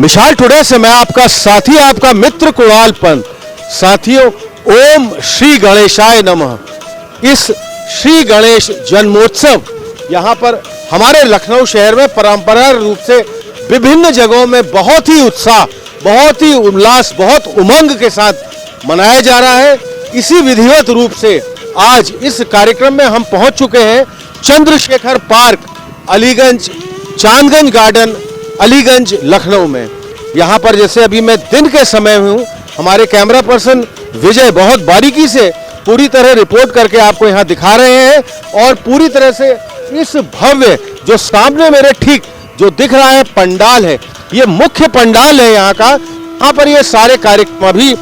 मिसाल टुडे से मैं आपका साथी, आपका मित्र कुणाल पंत। साथियों, ओम श्री गणेशाय नमः। इस श्री गणेश जन्मोत्सव यहाँ पर हमारे लखनऊ शहर में परंपरागत रूप से विभिन्न जगहों में बहुत ही उत्साह, बहुत ही उल्लास, बहुत उमंग के साथ मनाया जा रहा है। इसी विधिवत रूप से आज इस कार्यक्रम में हम पहुंच चुके हैं चंद्रशेखर पार्क, अलीगंज, चांदगंज गार्डन, अलीगंज, लखनऊ में। यहाँ पर जैसे अभी मैं दिन के समय में हूँ, हमारे कैमरा पर्सन विजय बहुत बारीकी से पूरी तरह रिपोर्ट करके आपको यहाँ दिखा रहे हैं। और पूरी तरह से इस भव्य जो सामने मेरे ठीक जो दिख रहा है पंडाल है, ये मुख्य पंडाल है यहाँ का। यहाँ पर ये सारे कार्यक्रम अभी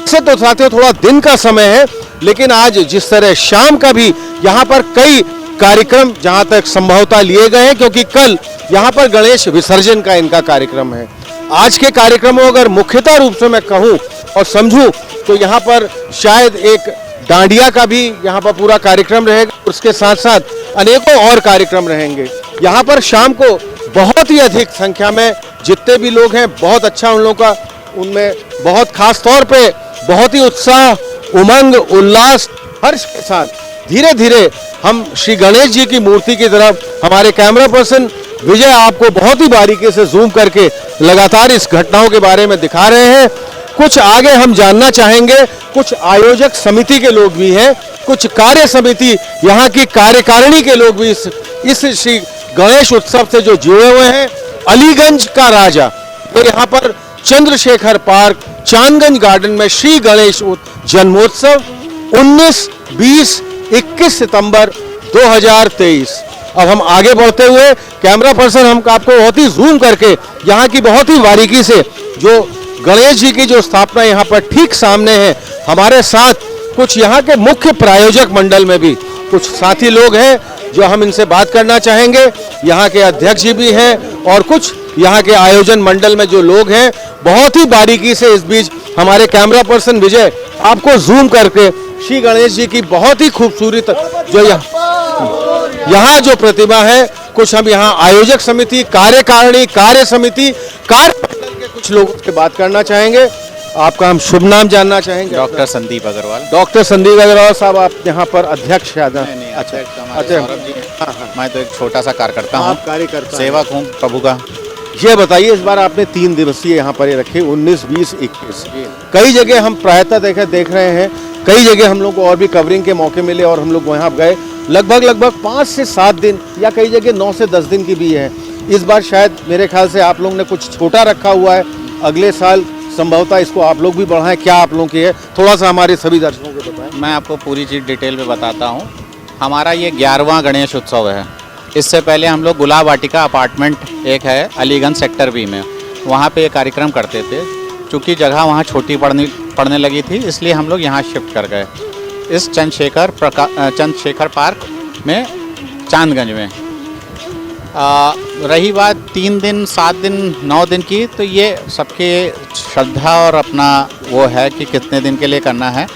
से तो साथियों थोड़ा दिन का समय है, लेकिन आज जिस तरह शाम का भी यहाँ पर कई कार्यक्रम जहाँ तक संभवतः लिए गए हैं, क्योंकि कल यहाँ पर गणेश विसर्जन का इनका कार्यक्रम है। आज के कार्यक्रमों अगर मुख्यतः रूप से मैं कहूँ और समझूं तो यहाँ पर शायद एक डांडिया का भी यहाँ पर पूरा कार्यक्रम रहेगा, उसके साथ साथ अनेकों और कार्यक्रम रहेंगे। यहाँ पर शाम को बहुत ही अधिक संख्या में जितने भी लोग हैं, बहुत अच्छा उन लोगों का, उनमें बहुत खास तौर पे बहुत ही उत्साह, उमंग, उल्लास, हर्ष के साथ धीरे धीरे हम श्री गणेश जी की मूर्ति की तरफ हमारे कैमरा पर्सन विजय आपको बहुत ही बारीकी से जूम करके लगातार इस घटनाओं के बारे में दिखा रहे हैं। कुछ आगे हम जानना चाहेंगे, कुछ आयोजक समिति के लोग भी हैं, कुछ कार्य समिति यहाँ की कार्यकारिणी के लोग भी इस श्री गणेश उत्सव से जो जुड़े हुए हैं। अलीगंज का राजा, तो यहाँ पर चंद्रशेखर पार्क, चांदगंज गार्डन में श्री गणेश जन्मोत्सव 19, 20, 21 सितंबर 2023। अब हम आगे बढ़ते हुए कैमरा पर्सन हम आपको बहुत ही जूम करके यहाँ की बहुत ही बारीकी से जो गणेश जी की जो स्थापना यहाँ पर ठीक सामने है, हमारे साथ कुछ यहाँ के मुख्य प्रायोजक मंडल में भी कुछ साथी लोग हैं जो हम इनसे बात करना चाहेंगे। यहाँ के अध्यक्ष जी भी हैं और कुछ यहाँ के आयोजन मंडल में जो लोग हैं, बहुत ही बारीकी से इस बीच हमारे कैमरा पर्सन विजय आपको जूम करके श्री गणेश जी की बहुत ही खूबसूरत जो यहाँ जो प्रतिमा है, कुछ हम यहाँ आयोजक समिति, कार्यकारिणी, कार्य समिति, कार्य मंडल के कुछ लोगों से बात करना चाहेंगे। आपका हम शुभ नाम जानना चाहेंगे। डॉक्टर संदीप अग्रवाल। डॉक्टर संदीप अग्रवाल साहब, आप यहाँ पर अध्यक्ष हैं? अच्छा, मैं तो एक छोटा सा कार्यकर्ता हूँ, कार्यकर्ता सेवक हूँ प्रभु का। ये बताइए, इस बार आपने 3 दिवसीय यहाँ पर ये रखे 19, 20, 21। कई जगह हम प्रायतः देख रहे हैं, कई जगह हम लोग को और भी कवरिंग के मौके मिले और हम लोग वहाँ गए। लगभग 5 से 7 दिन या कई जगह 9 से 10 दिन की भी है। इस बार शायद मेरे ख्याल से आप लोगों ने कुछ छोटा रखा हुआ है, अगले साल संभवतः इसको आप लोग भी बढ़ाएं। क्या आप लोगों की है, थोड़ा सा हमारे सभी दर्शकों को बताएं। मैं आपको पूरी चीज़ डिटेल में बताता हूँ। हमारा ये 11वां गणेश उत्सव है। इससे पहले हम लोग गुलाब वाटिका अपार्टमेंट एक है अलीगंज सेक्टर बी में, वहाँ पे ये कार्यक्रम करते थे। चूँकि जगह वहाँ छोटी पड़ने लगी थी, इसलिए हम लोग यहाँ शिफ्ट कर गए इस चंद्रशेखर पार्क में, चांदगंज में। रही बात 3 दिन, 7 दिन, 9 दिन की, तो ये सबके श्रद्धा और अपना वो है कि कितने दिन के लिए करना है।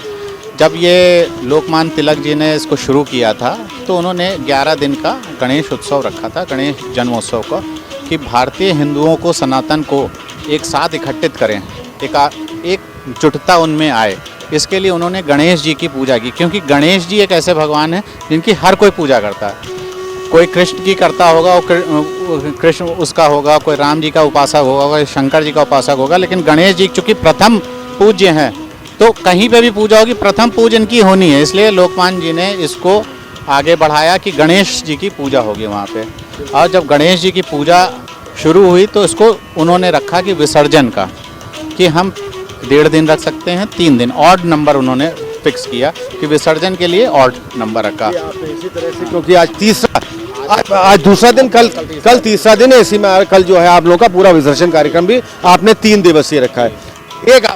जब ये लोकमान्य तिलक जी ने इसको शुरू किया था तो उन्होंने 11 दिन का गणेश उत्सव रखा था, गणेश जन्मोत्सव का, कि भारतीय हिंदुओं को, सनातन को एक साथ इकट्ठित करें, एक जुटता उनमें आए। इसके लिए उन्होंने गणेश जी की पूजा की, क्योंकि गणेश जी एक ऐसे भगवान हैं जिनकी हर कोई पूजा करता है। कोई कृष्ण की करता होगा, कृष्ण उसका होगा, कोई राम जी का उपासक होगा, कोई शंकर जी का उपासक होगा, लेकिन गणेश जी चूँकि प्रथम पूज्य हैं, तो कहीं पे भी पूजा होगी प्रथम पूजन इनकी होनी है। इसलिए लोकमान्य जी ने इसको आगे बढ़ाया कि गणेश जी की पूजा होगी वहाँ पे। और जब गणेश जी की पूजा शुरू हुई तो इसको उन्होंने रखा कि विसर्जन का, कि हम 1.5 दिन रख सकते हैं, 3 दिन, ऑड नंबर उन्होंने फिक्स किया कि विसर्जन के लिए ऑड नंबर रखा। इसी तरह से, क्योंकि आज दूसरा दिन, कल तीसरा दिन है, इसी में कल जो है आप लोगों का पूरा विसर्जन कार्यक्रम भी आपने 3 दिवसीय रखा है। एक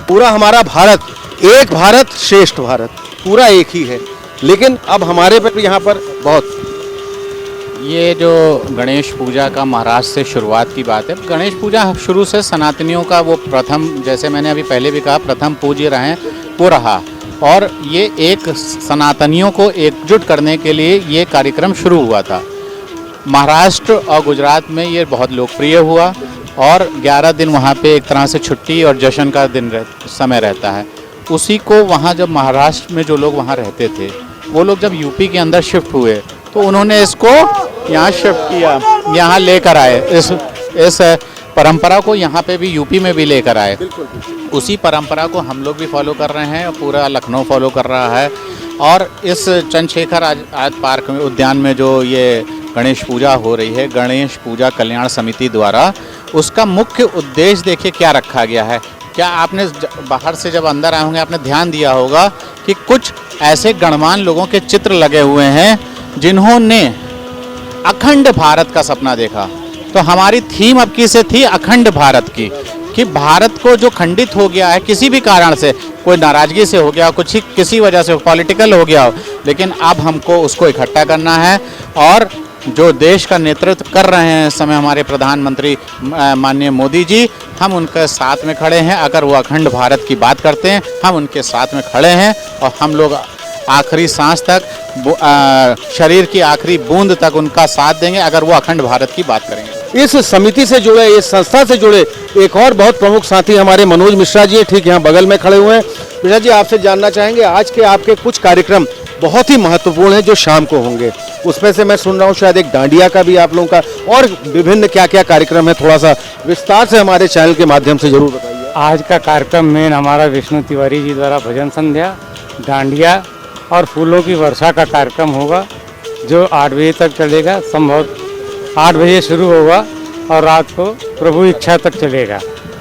पूरा हमारा भारत, एक भारत श्रेष्ठ भारत, पूरा एक ही है, लेकिन अब हमारे पर यहाँ पर बहुत ये जो गणेश पूजा का महाराष्ट्र से शुरुआत की बात है। गणेश पूजा शुरू से सनातनियों का वो प्रथम, जैसे मैंने अभी पहले भी कहा, प्रथम पूज्य रहे वो रहा। और ये एक सनातनियों को एकजुट करने के लिए ये कार्यक्रम शुरू हुआ था। महाराष्ट्र और गुजरात में ये बहुत लोकप्रिय हुआ। और 11 दिन वहाँ पे एक तरह से छुट्टी और जश्न का समय रहता है। उसी को वहाँ जब महाराष्ट्र में जो लोग वहाँ रहते थे, वो लोग जब यूपी के अंदर शिफ्ट हुए तो उन्होंने इसको यहाँ शिफ्ट किया, यहाँ लेकर आए, इस परंपरा को यहाँ पे भी यूपी में भी लेकर आए। उसी परंपरा को हम लोग भी फॉलो कर रहे हैं, पूरा लखनऊ फॉलो कर रहा है। और इस चंद्रशेखर आजाद पार्क में, उद्यान में जो ये गणेश पूजा हो रही है, गणेश पूजा कल्याण समिति द्वारा, उसका मुख्य उद्देश्य देखिए क्या रखा गया है। क्या आपने बाहर से जब अंदर आए होंगे आपने ध्यान दिया होगा कि कुछ ऐसे गणमान्य लोगों के चित्र लगे हुए हैं जिन्होंने अखंड भारत का सपना देखा। तो हमारी थीम अब की से थी अखंड भारत की, कि भारत को जो खंडित हो गया है किसी भी कारण से, कोई नाराजगी से हो गया, कुछ किसी वजह से पॉलिटिकल हो गया हो, लेकिन अब हमको उसको इकट्ठा करना है। और जो देश का नेतृत्व कर रहे हैं इस समय हमारे प्रधानमंत्री माननीय मोदी जी, हम उनके साथ में खड़े हैं। अगर वो अखंड भारत की बात करते हैं, हम उनके साथ में खड़े हैं और हम लोग आखिरी सांस तक, शरीर की आखिरी बूंद तक उनका साथ देंगे अगर वो अखंड भारत की बात करेंगे। इस समिति से जुड़े, इस संस्था से जुड़े एक और बहुत प्रमुख साथी हमारे मनोज मिश्रा जी ठीक यहाँ बगल में खड़े हुए हैं। मिश्रा जी, आपसे जानना चाहेंगे, आज के आपके कुछ कार्यक्रम बहुत ही महत्वपूर्ण हैं जो शाम को होंगे, उसमें से मैं सुन रहा हूँ शायद एक डांडिया का भी आप लोगों का, और विभिन्न क्या क्या कार्यक्रम है, थोड़ा सा विस्तार से हमारे चैनल के माध्यम से जरूर बताइए। आज का कार्यक्रम मेन हमारा विष्णु तिवारी जी द्वारा भजन संध्या, डांडिया और फूलों की वर्षा का कार्यक्रम होगा, जो 8 बजे तक चलेगा। संभव 8 बजे शुरू होगा और रात को प्रभु इच्छा तक चलेगा।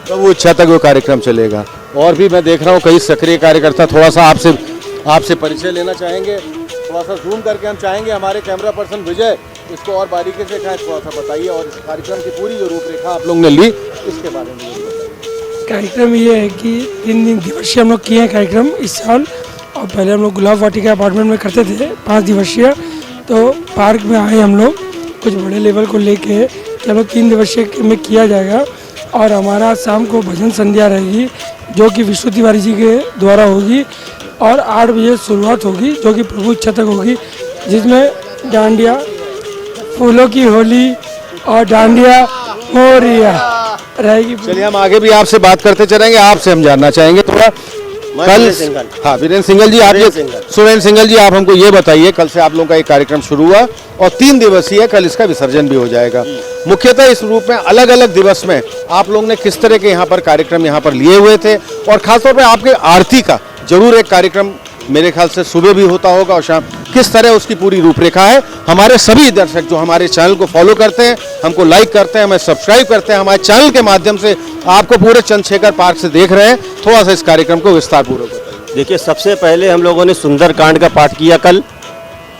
प्रभु इच्छा तक वो कार्यक्रम चलेगा। और भी मैं देख रहा हूँ कई सक्रिय कार्यकर्ता, थोड़ा सा आपसे परिचय लेना चाहेंगे, थोड़ा सा जूम करके हम चाहेंगे हमारे कैमरा पर्सन विजय इसको और बारीकी से थोड़ा सा बताइए, और इस कार्यक्रम की पूरी जो रूपरेखा आप लोग ने ली इसके बारे में बताइए। कार्यक्रम ये है कि 3 दिन दिवसीय हम लोग किए हैं कार्यक्रम इस साल, और पहले हम लोग गुलाब वाटिका अपार्टमेंट में करते थे 5 दिवसीय। तो पार्क में आए हम लोग कुछ बड़े लेवल को लेके कि हम लोग 3 दिवसीय में किया जाएगा। और हमारा शाम को भजन संध्या रहेगी जो कि विष्णु तिवारी जी के द्वारा होगी, और 8 बजे शुरुआत होगी जो कि प्रभु इच्छा तक होगी, जिसमें डांडिया, फूलों की होली और डांडिया मोरिया रहेगी। चलिए हम आगे भी आपसे बात करते चलेंगे। आपसे हम जानना चाहेंगे थोड़ा, कल, हाँ वीरेंद्र सिंघल जी, आप सुरेंद्र सिंघल जी, आप हमको ये बताइए, कल से आप लोगों का एक कार्यक्रम शुरू हुआ और 3 दिवसीय, कल इसका विसर्जन भी हो जाएगा। मुख्यतः इस रूप में अलग अलग दिवस में आप लोगों ने किस तरह के यहाँ पर कार्यक्रम यहाँ पर लिए हुए थे, और खासतौर पर आपके आरती का जरूर एक कार्यक्रम मेरे ख्याल से सुबह भी होता होगा और शाम, किस तरह उसकी पूरी रूपरेखा है। हमारे सभी दर्शक जो हमारे चैनल को फॉलो करते हैं, हमको लाइक करते हैं, हमें सब्सक्राइब करते हैं, हमारे चैनल के माध्यम से आपको पूरे चंद्रशेखर पार्क से देख रहे हैं, थोड़ा सा इस कार्यक्रम को विस्तार पूर्वक बताइए। देखिए, सबसे पहले हम लोगों ने सुंदर कांड का पाठ किया कल,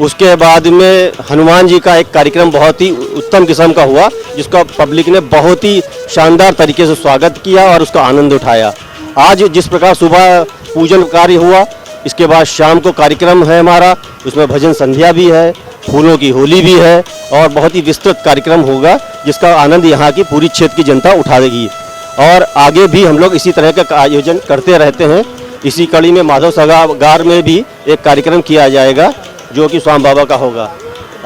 उसके बाद में हनुमान जी का एक कार्यक्रम बहुत ही उत्तम किस्म का हुआ, जिसका पब्लिक ने बहुत ही शानदार तरीके से स्वागत किया और उसका आनंद उठाया। आज जिस प्रकार सुबह पूजन कार्य हुआ, इसके बाद शाम को कार्यक्रम है हमारा, उसमें भजन संध्या भी है, फूलों की होली भी है, और बहुत ही विस्तृत कार्यक्रम होगा जिसका आनंद यहाँ की पूरी क्षेत्र की जनता उठाएगी। और आगे भी हम लोग इसी तरह का आयोजन करते रहते हैं। इसी कड़ी में माधव सभागार में भी एक कार्यक्रम किया जाएगा जो कि स्वामी बाबा का होगा,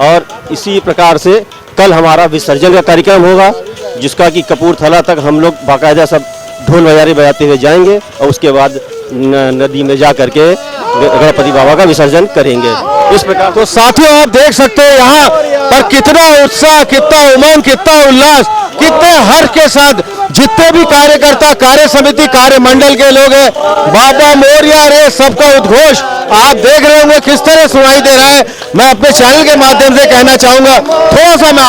और इसी प्रकार से कल हमारा विसर्जन का कार्यक्रम होगा, जिसका कि कपूरथला तक हम लोग बाकायदा सब ढोल नगाड़े बजाते हुए जाएंगे और उसके बाद नदी में जा करके गणपति बाबा का विसर्जन करेंगे। इस प्रकार तो साथियों आप देख सकते हैं यहाँ पर कितना उत्साह, कितना उमंग, कितना उल्लास, कितने हर्ष के साथ जितने भी कार्यकर्ता, कार्य समिति, कार्य मंडल के लोग हैं, बाबा मोरिया रे सबका उद्घोष आप देख रहे होंगे किस तरह सुनाई दे रहा है। मैं अपने चैनल के माध्यम से कहना चाहूंगा, थोड़ा सा मैं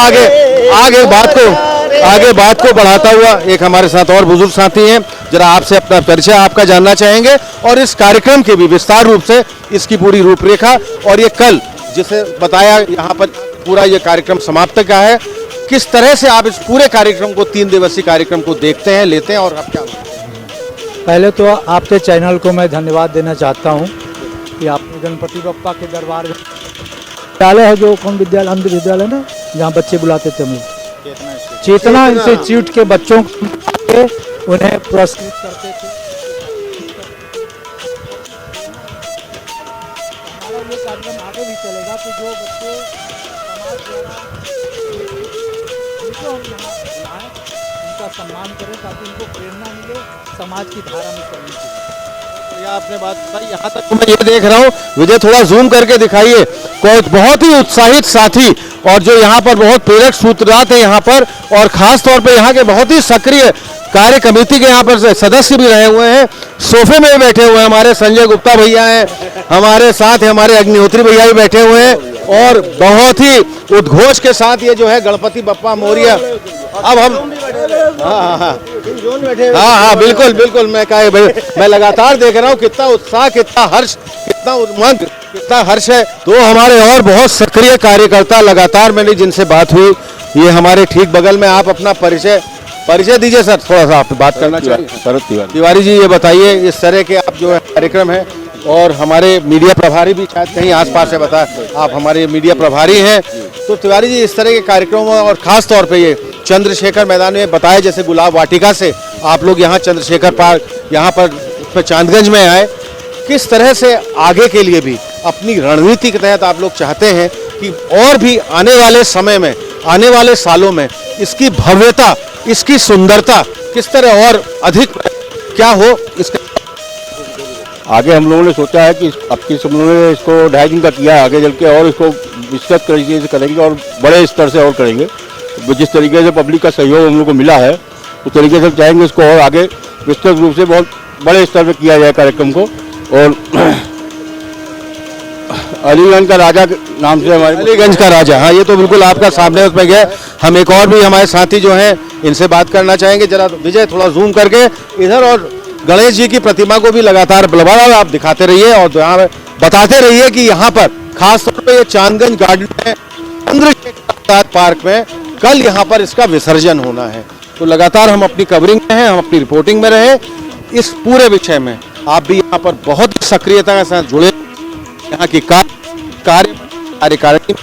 आगे बात को बढ़ाता हुआ एक हमारे साथ और बुजुर्ग साथी हैं, जरा आपसे अपना परिचय आपका जानना चाहेंगे और इस कार्यक्रम के भी विस्तार रूप से इसकी पूरी रूपरेखा, और ये कल जिसे बताया यहाँ पर पूरा ये कार्यक्रम समाप्त का है, किस तरह से आप इस पूरे कार्यक्रम को 3 दिवसीय कार्यक्रम को देखते हैं, लेते हैं, और अब क्या? पहले तो आपके चैनल को मैं धन्यवाद देना चाहता हूँ कि आपने गणपति बप्पा के दरबार विद्यालय है, जो कौन विद्यालय, अंध विद्यालय ना, जहाँ बच्चे बुलाते थे हम लोग, चेतना इंस्टीट्यूट के बच्चों को उन्हें पुरस्कृत करते थे। हमारा ये कार्यक्रम आगे भी चलेगा कि जो बच्चे समाज द्वारा जिनको हम यहाँ बुलाएं, उनका सम्मान करें ताकि उनको प्रेरणा मिले समाज की धारा में चलने के लिए। ये आपने बात बताई, यहाँ तक तो मैं ये देख रहा हूँ, विजय थोड़ा जूम करके दिखाइए, कोई बहुत ही उत्साहित साथी और जो यहाँ पर बहुत प्रेरक सूत्रधार है यहाँ पर, और खास तौर पे यहाँ के बहुत ही सक्रिय कार्य कमेटी के यहाँ पर सदस्य भी रहे हुए हैं, सोफे में भी बैठे हुए हैं। हमारे संजय गुप्ता भैया हैं, हमारे साथ हमारे अग्निहोत्री भैया भी बैठे हुए हैं, और बहुत ही उद्घोष के साथ ये जो है गणपति बप्पा मोरिया। अब हम हाँ बिल्कुल बिल्कुल, मैं लगातार देख रहा हूँ कितना उत्साह, कितना हर्ष, कितना उमंग, कितना हर्ष है। तो हमारे और बहुत सक्रिय कार्यकर्ता लगातार मेरी जिनसे बात हुई, ये हमारे ठीक बगल में, आप अपना परिचय दीजिए सर, थोड़ा सा आप बात करना चाहिए। शरद तिवारी। तिवारी जी, ये बताइए इस तरह के आप जो है कार्यक्रम है, और हमारे मीडिया प्रभारी भी शायद कहीं आसपास से बताए, आप हमारे मीडिया प्रभारी हैं, तो तिवारी जी इस तरह के कार्यक्रमों और खास तौर पे ये चंद्रशेखर मैदान में बताया, जैसे गुलाब वाटिका से आप लोग यहाँ चंद्रशेखर पार्क यहाँ पर चांदगंज में आए, किस तरह से आगे के लिए भी अपनी रणनीति के तहत आप लोग चाहते हैं कि और भी आने वाले समय में, आने वाले सालों में इसकी भव्यता, इसकी सुंदरता किस तरह और अधिक क्या हो, इसका आगे हम लोगों ने सोचा है कि अब की हम लोगों ने इसको 2.5 दिन का किया है, आगे चल के और इसको विस्तृत तरीके से करेंगे और बड़े स्तर से और करेंगे। जिस तरीके से पब्लिक का सहयोग हम लोग को मिला है उस तरीके से चाहेंगे इसको और आगे विस्तृत रूप से बहुत बड़े स्तर पर किया जाए कार्यक्रम को। और अलीगंज का राजा के नाम से हमारे अलीगंज का राजा, हाँ ये तो बिल्कुल आपका सामने उसमें गया। हम एक और भी हमारे साथी जो हैं इनसे बात करना चाहेंगे, जरा विजय थोड़ा जूम करके इधर, और गणेश जी की प्रतिमा को भी लगातार लगातार आप दिखाते रहिए और यहाँ बताते रहिए कि यहाँ पर खास तौर पे ये चांदगंज गार्डन में चंद्रशेखर पार्क में कल यहाँ पर इसका विसर्जन होना है। तो लगातार हम अपनी कवरिंग में हैं, हम अपनी रिपोर्टिंग में रहे इस पूरे विषय में। आप भी यहाँ पर बहुत सक्रियता के साथ जुड़े, यहाँ की कार्यकारिणी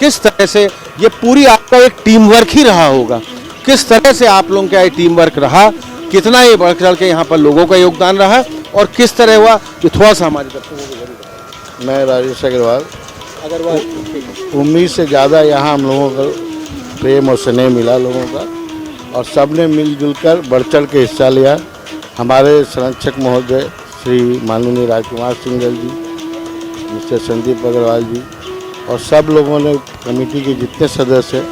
किस तरह से ये पूरी आपका एक टीम वर्क ही रहा होगा, किस तरह से आप लोगों का ये टीम वर्क रहा, कितना ये बढ़ चढ़ के यहाँ पर लोगों का योगदान रहा और किस तरह हुआ, ये थोड़ा सा हमारी तरफ। मैं राजेश अग्रवाल। उम्मीद से ज़्यादा यहाँ हम लोगों को प्रेम और स्नेह मिला लोगों का, और सब ने मिलजुल कर बढ़ चढ़ के हिस्सा लिया। हमारे संरक्षक महोदय श्री माननीय राजकुमार सिंघल जी, मिस्टर संदीप अग्रवाल जी, और सब लोगों ने, कमेटी के जितने सदस्य,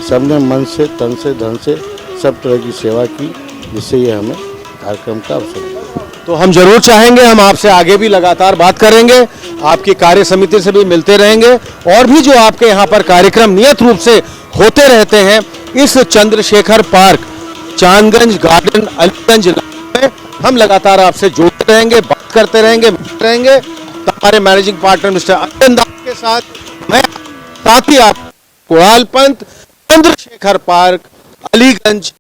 सब ने मन से, तन से, धन से सब तरह की सेवा की, जिससे ये हमें कार्यक्रम का अवसर मिला। तो हम जरूर चाहेंगे, हम आपसे आगे भी लगातार बात करेंगे, आपकी कार्य समिति से भी मिलते रहेंगे, और भी जो आपके यहाँ पर कार्यक्रम नियत रूप से होते रहते हैं इस चंद्रशेखर पार्क, चांदगंज गार्डन, अलीगंज में, हम लगातार आपसे जुड़ते रहेंगे, बात करते रहेंगे, मिलते रहेंगे। तो हमारे मैनेजिंग पार्टनर मिस्टर अजय दास के साथ मैं साथी आप कुणाल पंत, चंद्रशेखर पार्क, अलीगंज।